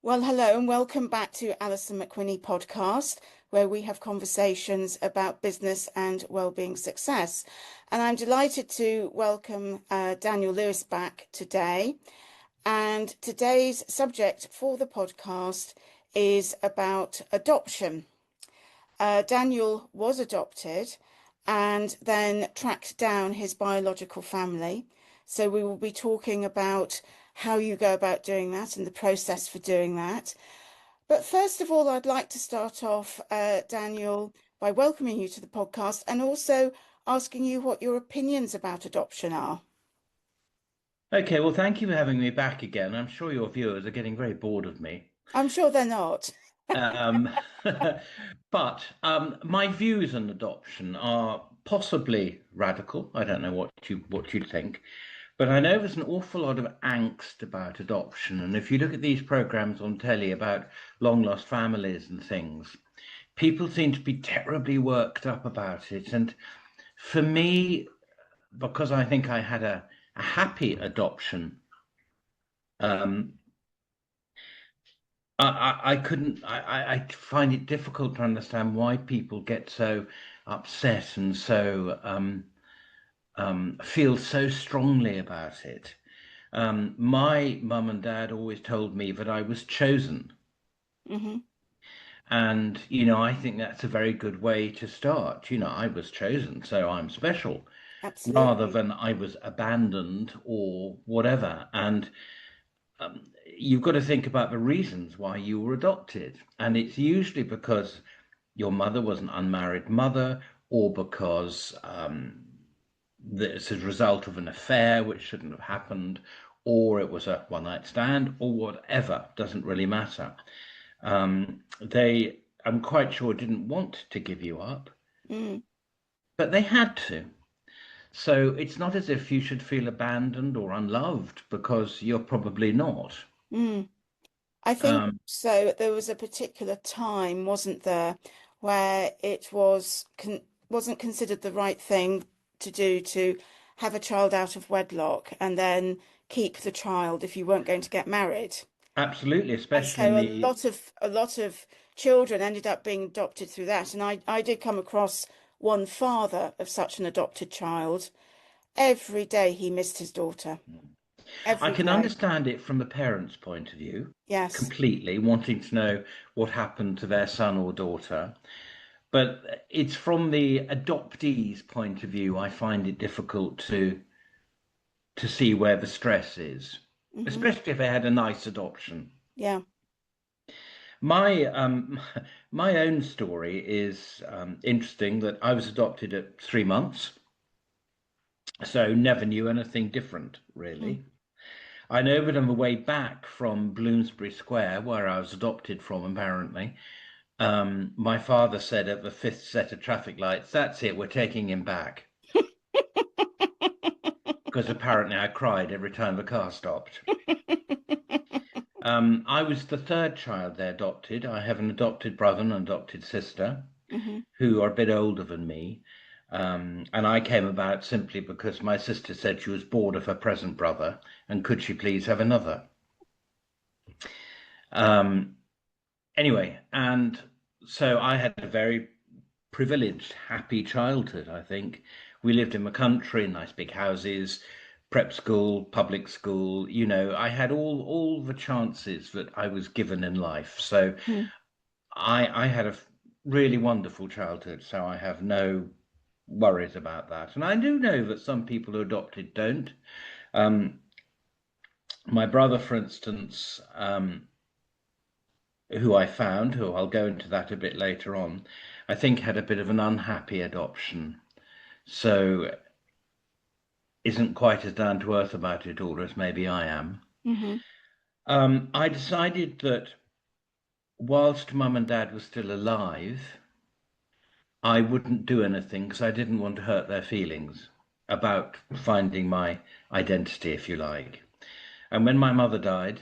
Well, hello and welcome back to Alison McWhinnie podcast, where we have conversations about business and wellbeing success. And I'm delighted to welcome Daniel Lewis back today. And today's subject for the podcast is about adoption. Daniel was adopted and then tracked down his biological family. So we will be talking about how you go about doing that and the process for doing that. But first of all, I'd like to start off, Daniel, by welcoming you to the podcast and also asking you what your opinions about adoption are. Okay, well, thank you for having me back again. I'm sure your viewers are getting very bored of me. I'm sure they're not. Um, but my views on adoption are possibly radical. I don't know what you think, but I know there's an awful lot of angst about adoption. And if you look at these programs on telly about long lost families and things, people seem to be terribly worked up about it. And for me, because I think I had a happy adoption, um, I couldn't, I find it difficult to understand why people get so upset and feel so strongly about it. My mum and dad always told me that I was chosen. Hmm. And, I think that's a very good way to start. I was chosen, so I'm special, rather Absolutely. than I was abandoned or whatever. And you've got to think about the reasons why you were adopted. And it's usually because your mother was an unmarried mother, or because it's a result of an affair which shouldn't have happened, or it was a one night stand, or whatever, doesn't really matter. I'm quite sure, didn't want to give you up, Mm. but they had to. So it's not as if you should feel abandoned or unloved because you're probably not. Mm. I think Um, so. There was a particular time, wasn't there, where it wasn't considered the right thing to do to have a child out of wedlock and then keep the child if you weren't going to get married. Absolutely, And especially in so the a lot of children ended up being adopted through that. And I did come across one father of such an adopted child. Every day he missed his daughter. I Every can day. understand it from the parents' point of view, Yes. completely wanting to know what happened to their son or daughter. But it's from the adoptees' point of view, I find it difficult to see where the stress is, Hmm. especially if they had a nice adoption. Yeah. My my own story is interesting that I was adopted at 3 months, so never knew anything different Mm. really. I know that on the way back from Bloomsbury Square, where I was adopted from, apparently, my father said at the fifth set of traffic lights, "That's it, we're taking him back." Because apparently I cried every time the car stopped. I was the third child they adopted. I have an adopted brother and an adopted sister Hmm. who are a bit older than me. And I came about simply because my sister said she was bored of her present brother and could she please have another. Um, Anyway, and so I had a very privileged, happy childhood, I think. We lived in the country, nice big houses, prep school, public school, I had all the chances that I was given in life. So Mm. I had a really wonderful childhood, so I have no worries about that. And I do know that some people who adopted don't. Um, my brother, for instance, who I found, who I'll go into that a bit later on, I think had a bit of an unhappy adoption. So isn't quite as down to earth about it all as maybe I am. Hmm. I decided that whilst mum and dad were still alive, I wouldn't do anything because I didn't want to hurt their feelings about finding my identity, if you like. And when my mother died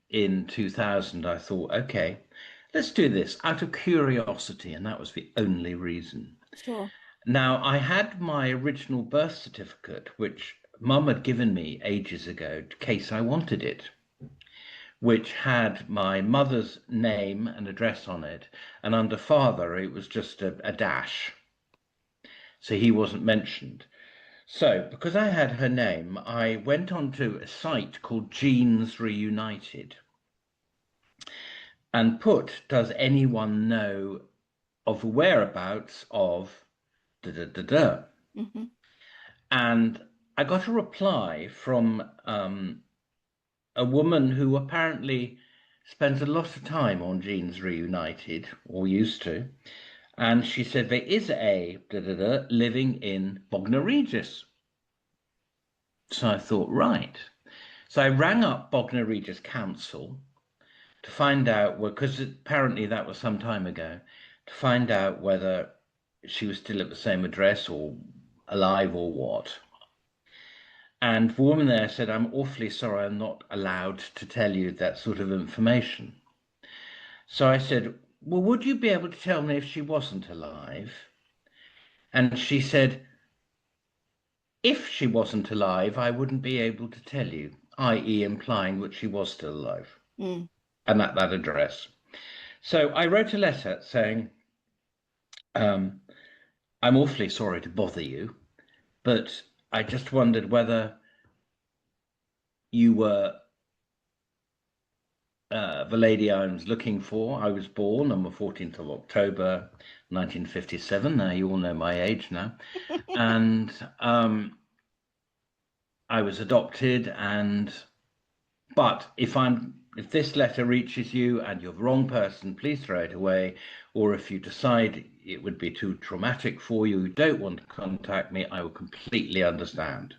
in 2000, I thought, okay, let's do this out of curiosity. And that was the only reason. Sure. Now, I had my original birth certificate, which mum had given me ages ago in case I wanted it, which had my mother's name and address on it, and under father it was just a dash, so he wasn't mentioned. So because I had her name, I went onto a site called Genes Reunited and put, does anyone know of the whereabouts of da da da da? Mm-hmm. And I got a reply from a woman who apparently spends a lot of time on Genes Reunited, or used to, and she said there is a da da da living in Bognor Regis. So I thought, right. So I rang up Bognor Regis Council to find out, because apparently that was some time ago, to find out whether she was still at the same address or alive or what. And the woman there said, I'm awfully sorry, I'm not allowed to tell you that sort of information. So I said, well, would you be able to tell me if she wasn't alive? And she said, if she wasn't alive, I wouldn't be able to tell you, i.e., implying that she was still alive Mm. and at that address. So I wrote a letter saying, I'm awfully sorry to bother you, but I just wondered whether you were the lady I was looking for. I was born on the 14th of October, 1957. Now, you all know my age now. And I was adopted. But if this letter reaches you and you're the wrong person, please throw it away. Or if you decide it would be too traumatic for you, you don't want to contact me, I will completely understand.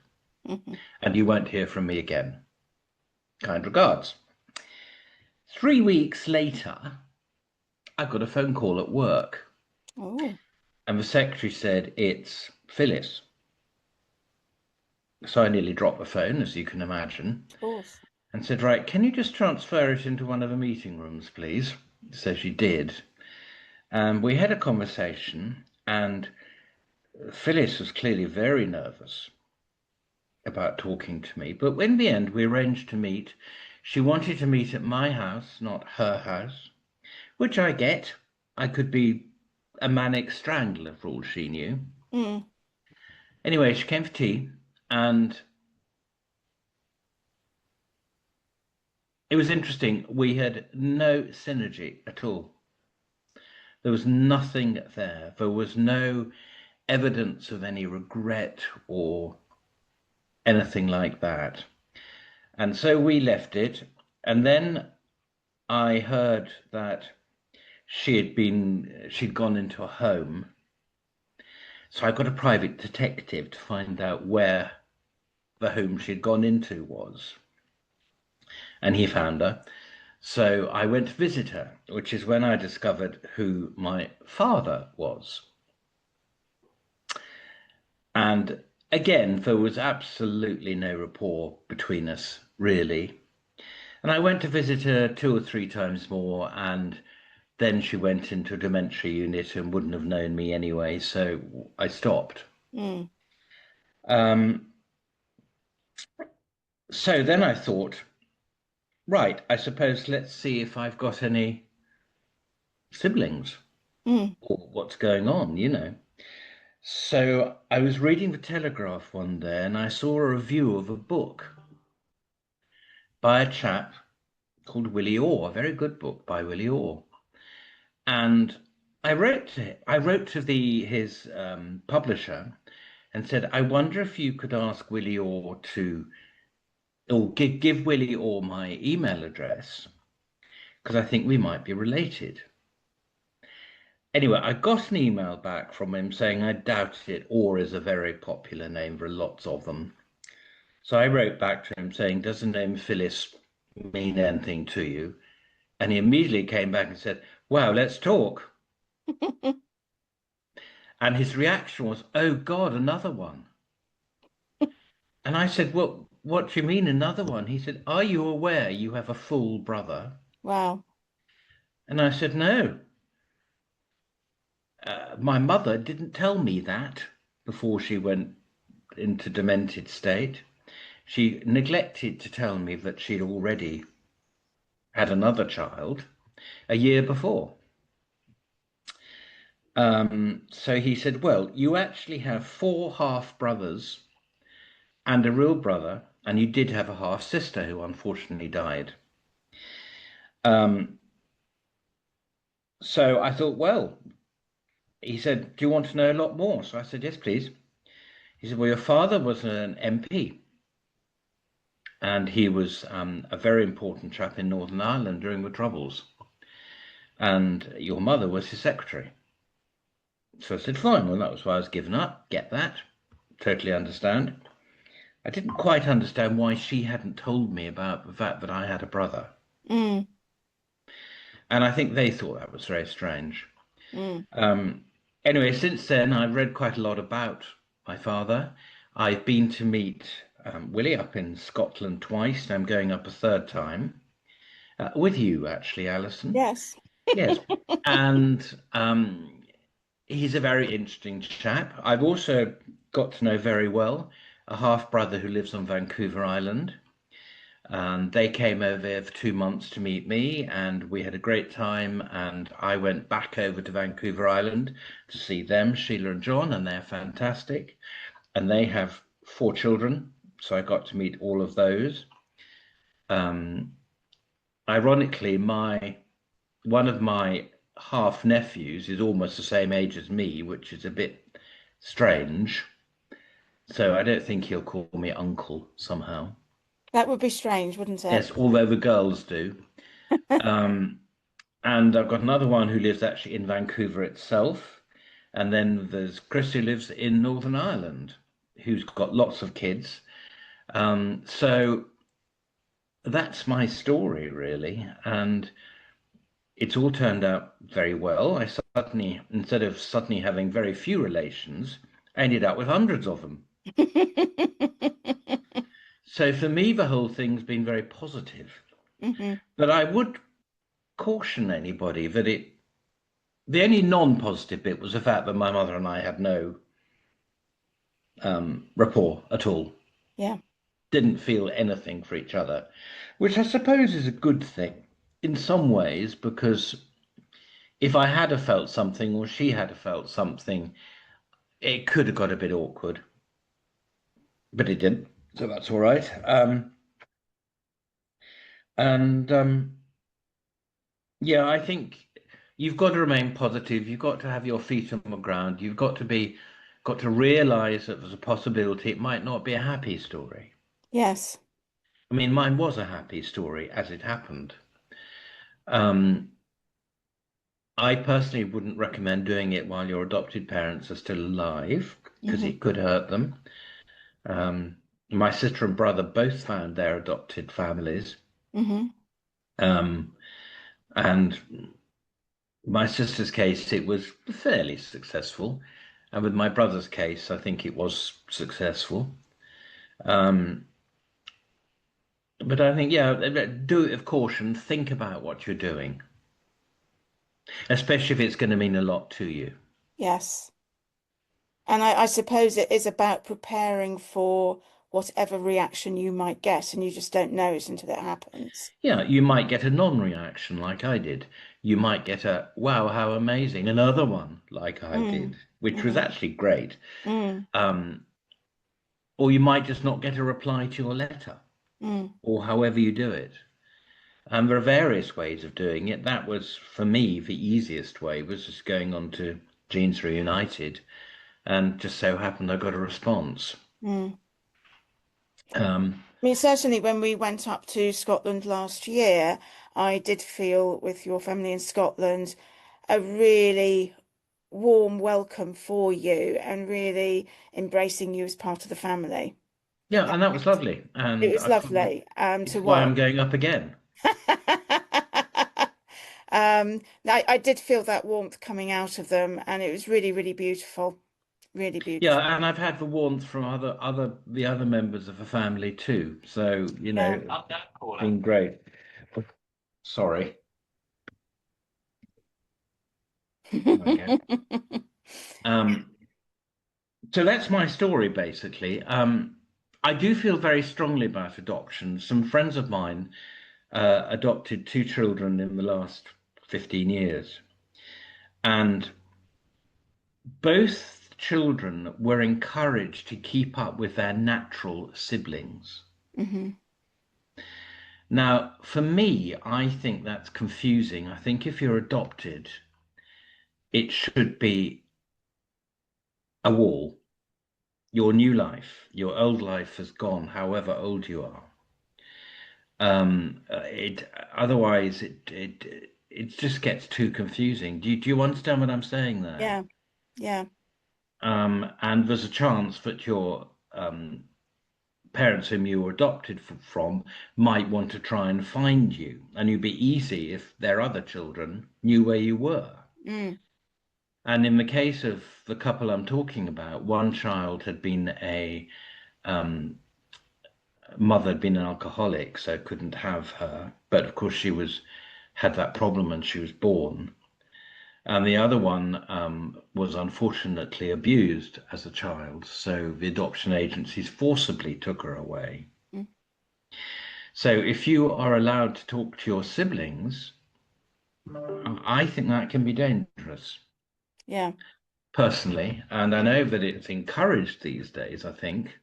Mm-hmm. And you won't hear from me again. Kind regards. 3 weeks later, I got a phone call at work, Oh, and the secretary said, it's Phyllis. So I nearly dropped the phone, as you can imagine, of course. and said, right, can you just transfer it into one of the meeting rooms, please? So she did. We had a conversation, and Phyllis was clearly very nervous about talking to me. But in the end, we arranged to meet. She wanted to meet at my house, not her house, which I get. I could be a manic strangler for all she knew. Mm. Anyway, she came for tea, and it was interesting. We had no synergy at all. There was nothing there. There was no evidence of any regret or anything like that. And so we left it. And then I heard that she'd gone into a home. So I got a private detective to find out where the home she'd gone into was. And he found her. So I went to visit her, which is when I discovered who my father was. And again, there was absolutely no rapport between us, really. And I went to visit her 2 or 3 times more, and then she went into a dementia unit and wouldn't have known me anyway, so I stopped. Mm. Um, so then I thought, right, I suppose let's see if I've got any siblings Mm. or what's going on. So I was reading the Telegraph one day and I saw a review of a book by a chap called Willie Orr, a very good book by Willie Orr. And I wrote to his publisher and said, I wonder if you could ask Willie Orr or give Willie Orr my email address, because I think we might be related. Anyway, I got an email back from him saying I doubt it. Orr is a very popular name, there are lots of them. So I wrote back to him saying, does the name Phyllis mean anything to you? And he immediately came back and said, wow, let's talk. And his reaction was, oh God, another one. And I said, well, what do you mean another one? He said, are you aware you have a full brother? Wow. And I said, no. My mother didn't tell me that before she went into demented state. She neglected to tell me that she'd already had another child a year before. So he said, well, you actually have four half brothers and a real brother, and you did have a half sister who unfortunately died. Um, so I thought, well, he said, do you want to know a lot more? So I said, yes, please. He said, well, your father was an MP, and he was a very important chap in Northern Ireland during the Troubles, and your mother was his secretary. So I said, fine, well, that was why I was given up. Get that. Totally understand. I didn't quite understand why she hadn't told me about the fact that I had a brother. Mm, And I think they thought that was very strange. mm. Um, anyway, since then, I've read quite a lot about my father. I've been to meet Willie up in Scotland twice, and I'm going up a third time with you, actually, Alison. Yes. Yes. And he's a very interesting chap. I've also got to know very well a half brother who lives on Vancouver Island. And they came over for 2 months to meet me, and we had a great time. And I went back over to Vancouver Island to see them, Sheila and John, and they're fantastic. And they have four children, so I got to meet all of those. Um, Ironically, my one of my half nephews is almost the same age as me, which is a bit strange. So I don't think he'll call me uncle somehow. That would be strange, wouldn't it? Yes, although the girls do. Um, And I've got another one who lives actually in Vancouver itself. And then there's Chris who lives in Northern Ireland, who's got lots of kids. So that's my story, really. And it's all turned out very well. I suddenly, instead of suddenly having very few relations, I ended up with hundreds of them. So for me, the whole thing's been very positive. Hmm. But I would caution anybody that the only non-positive bit was the fact that my mother and I had no rapport at all. Yeah. Didn't feel anything for each other, which I suppose is a good thing in some ways, because if I had have felt something or she had have felt something, it could have got a bit awkward, but it didn't. So that's all right. And yeah, I think you've got to remain positive. You've got to have your feet on the ground. Got to realize that there's a possibility it might not be a happy story. Yes. I mean, mine was a happy story as it happened. Um, I personally wouldn't recommend doing it while your adopted parents are still alive because Hmm. it could hurt them. My sister and brother both found their adopted families. Hmm. Um, and my sister's case, it was fairly successful. And with my brother's case, I think it was successful. Um, but I think, yeah, do it with caution. Think about what you're doing, especially if it's going to mean a lot to you. Yes. And I suppose it is about preparing for whatever reaction you might get, and you just don't know it until it happens. Yeah, you might get a non-reaction like I did. You might get a wow, how amazing, another one like I Mm. did, which was Hmm. actually great. Mm. Um, or you might just not get a reply to your letter, Mm. or however you do it. And there are various ways of doing it. That was, for me, the easiest way was just going on to Jeans Reunited, and just so happened I got a response. Mm. Um, I mean, certainly when we went up to Scotland last year, I did feel with your family in Scotland a really warm welcome for you and really embracing you as part of the family. yeah, and that was lovely. It And was I thought lovely to it's why I'm watch. going up again. I did feel that warmth coming out of them, and it was really, really beautiful. Really beautiful. Yeah, and I've had the warmth from the other members of the family too. So, Yeah. it's been great. Sorry. There we go. Um, so that's my story basically. I do feel very strongly about adoption. Some friends of mine adopted two children in the last 15 years. And both children were encouraged to keep up with their natural siblings. Mm-hmm. Now, for me, I think that's confusing. I think if you're adopted, it should be a wall. Your new life, your old life has gone, however old you are. It otherwise it just gets too confusing. Do you understand what I'm saying there? Yeah, yeah, And there's a chance that your parents whom you were adopted from might want to try and find you, and it'd be easy if their other children knew where you were. mm, And in the case of the couple I'm talking about, one child had been a um, mother had been an alcoholic, so couldn't have her. But of course, she was had that problem when she was born. And the other one was unfortunately abused as a child, so the adoption agencies forcibly took her away. mm, So if you are allowed to talk to your siblings, I think that can be dangerous, yeah, personally. And I know that it's encouraged these days, I think,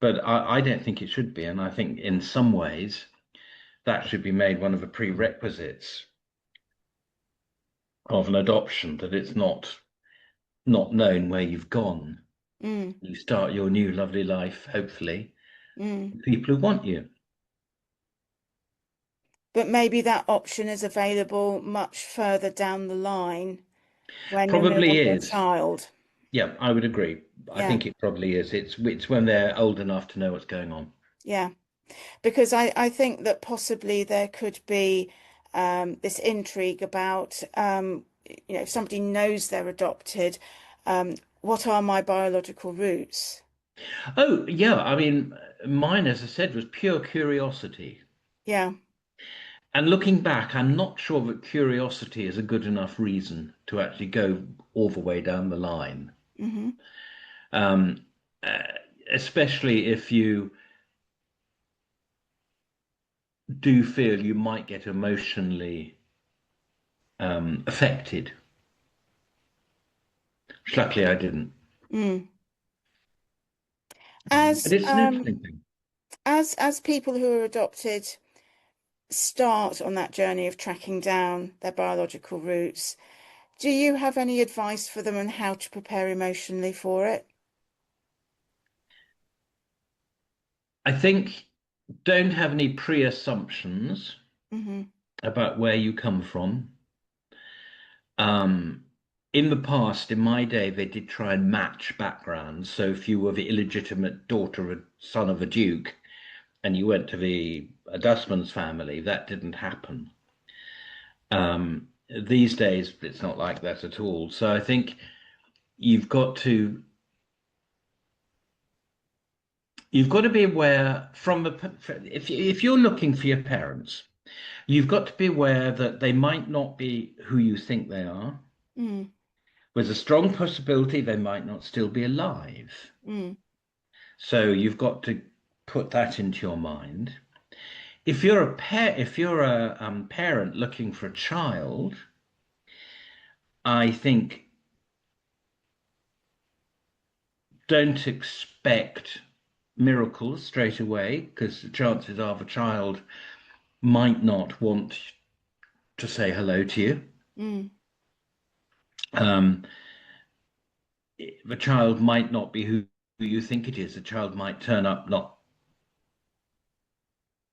but I don't think it should be. And I think in some ways that should be made one of the prerequisites of an adoption, that it's not known where you've gone. mm, You start your new lovely life, hopefully, mm. with people who want you. But maybe that option is available much further down the line when you're no Probably longer a is. child. Yeah, I would agree. I Yeah, think it probably is. It's when they're old enough to know what's going on. yeah. Because I think that possibly there could be this intrigue about, if somebody knows they're adopted, what are my biological roots? Oh, yeah. I mean, mine, as I said, was pure curiosity. Yeah. And looking back, I'm not sure that curiosity is a good enough reason to actually go all the way down the line. Mm-hmm. Um, uh, Especially if you do feel you might get emotionally affected. Luckily, I didn't. Mm. But As it's an interesting thing. as people who are adopted start on that journey of tracking down their biological roots, do you have any advice for them on how to prepare emotionally for it? I think don't have any pre-assumptions Mm-hmm. about where you come from. Um, in the past, in my day, they did try and match backgrounds. So if you were the illegitimate daughter or son of a duke and you went to the dustman's family, that didn't happen. These days, it's not like that at all. So I think you've got to you've got to be aware from the if you're looking for your parents, you've got to be aware that they might not be who you think they are. Mm, There's a strong possibility they might not still be alive. mm, So you've got to put that into your mind. If you're a parent looking for a child, I think don't expect miracles straight away, because the chances are the child might not want to say hello to you. mm, Um, the child might not be who you think it is. The child might turn up not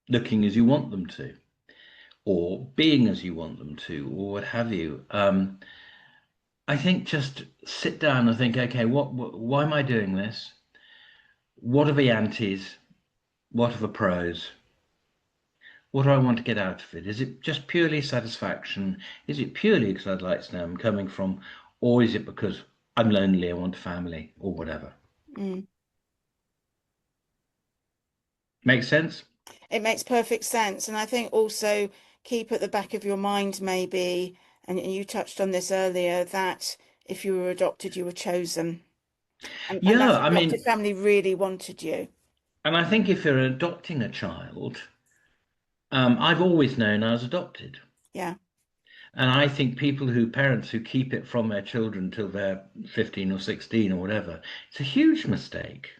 looking as you want them to, or being as you want them to, or what have you. I think just sit down and think, okay, why am I doing this? What are the antis? What are the pros? What do I want to get out of it? Is it just purely satisfaction? Is it purely because I'd like to know where I'm coming from? Or is it because I'm lonely, I want a family, or whatever? mm. Make sense? It makes perfect sense. And I think also keep at the back of your mind, maybe, and you touched on this earlier, that if you were adopted, you were chosen. And Yeah, that I adopted mean, family really wanted you. and I think if you're adopting a child, I've always known I was adopted. Yeah, And I think parents who keep it from their children till they're 15 or 16 or whatever, it's a huge mistake.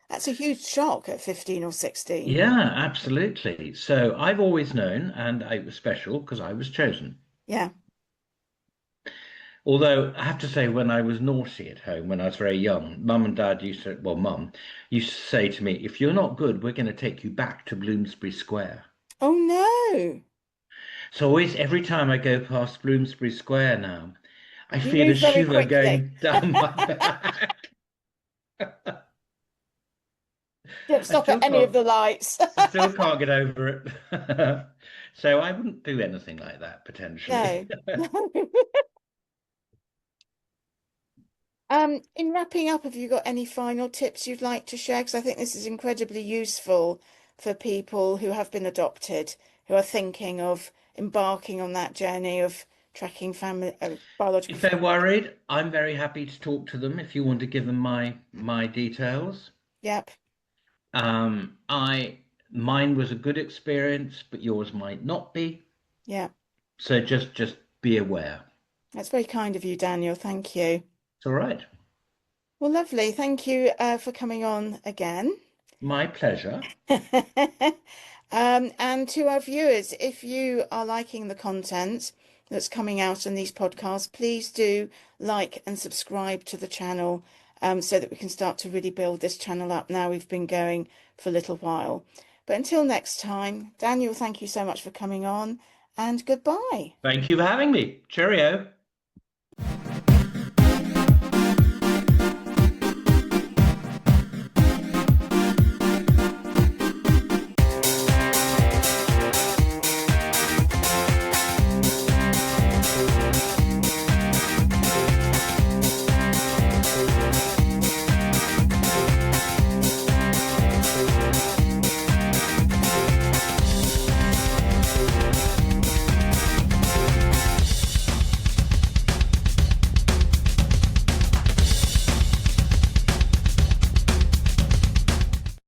that's a huge shock at 15 or 16. Yeah, absolutely. So I've always known, and it was special because I was chosen. Yeah. Although I have to say, when I was naughty at home, when I was very young, mum and dad mum used to say to me, if you're not good, we're going to take you back to Bloomsbury Square. Oh no, So always, every time I go past Bloomsbury Square now, I you feel a move very shiver quickly. going down my back. Don't I stop at still any of can't, the lights. I still can't get over it. So I wouldn't do anything like that potentially. No. In wrapping up, have you got any final tips you'd like to share? Because I think this is incredibly useful for people who have been adopted, who are thinking of embarking on that journey of tracking family, biological If they're family. worried, I'm very happy to talk to them if you want to give them my details. Yep, I Mine was a good experience, but yours might not be. yeah. So just be aware. That's very kind of you, Daniel. Thank you. It's all right. Well, lovely. Thank you, for coming on again. My pleasure. And to our viewers, if you are liking the content that's coming out on these podcasts, please do like and subscribe to the channel, so that we can start to really build this channel up now we've been going for a little while. But until next time, Daniel, thank you so much for coming on and goodbye. Thank you for having me. Cheerio.